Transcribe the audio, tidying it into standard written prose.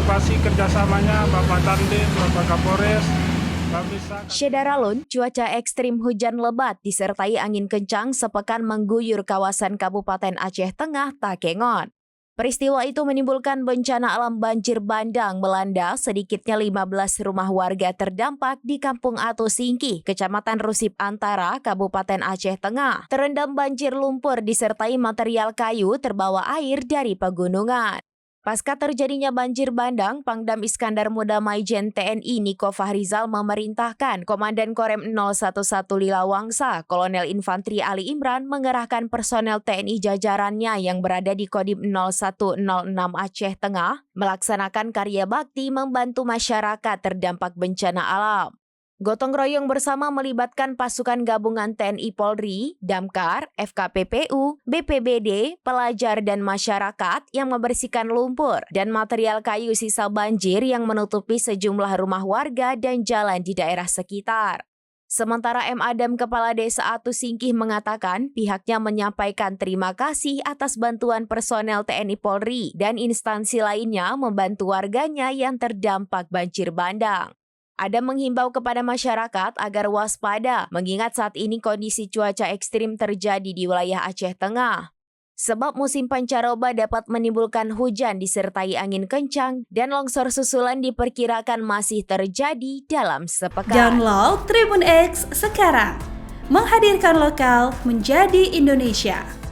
mengantisipasi kerjasamanya Bapak Dandim, Bapak Kapolres, Babinsa. Syedaralun, cuaca ekstrim hujan lebat disertai angin kencang sepekan mengguyur kawasan Kabupaten Aceh Tengah, Takengon. Peristiwa itu menimbulkan bencana alam banjir bandang melanda sedikitnya 15 rumah warga terdampak di Kampung Atu Singkih, Kecamatan Rusip Antara, Kabupaten Aceh Tengah. Terendam banjir lumpur disertai material kayu terbawa air dari pegunungan. Pasca terjadinya banjir bandang, Pangdam Iskandar Muda Maijen TNI Niko Fahrizal memerintahkan Komandan Korem 011 Lila Wangsa, Kolonel Infantri Ali Imran mengerahkan personel TNI jajarannya yang berada di Kodim 0106 Aceh Tengah melaksanakan karya bakti membantu masyarakat terdampak bencana alam. Gotong royong bersama melibatkan pasukan gabungan TNI Polri, Damkar, FKPPU, BPBD, pelajar dan masyarakat yang membersihkan lumpur dan material kayu sisa banjir yang menutupi sejumlah rumah warga dan jalan di daerah sekitar. Sementara M. Adam, Kepala Desa Atu Singkih mengatakan pihaknya menyampaikan terima kasih atas bantuan personel TNI Polri dan instansi lainnya membantu warganya yang terdampak banjir bandang. Adam menghimbau kepada masyarakat agar waspada mengingat saat ini kondisi cuaca ekstrim terjadi di wilayah Aceh Tengah. Sebab musim pancaroba dapat menimbulkan hujan disertai angin kencang dan longsor susulan diperkirakan masih terjadi dalam sepekan. Download Tribun X sekarang, menghadirkan lokal menjadi Indonesia.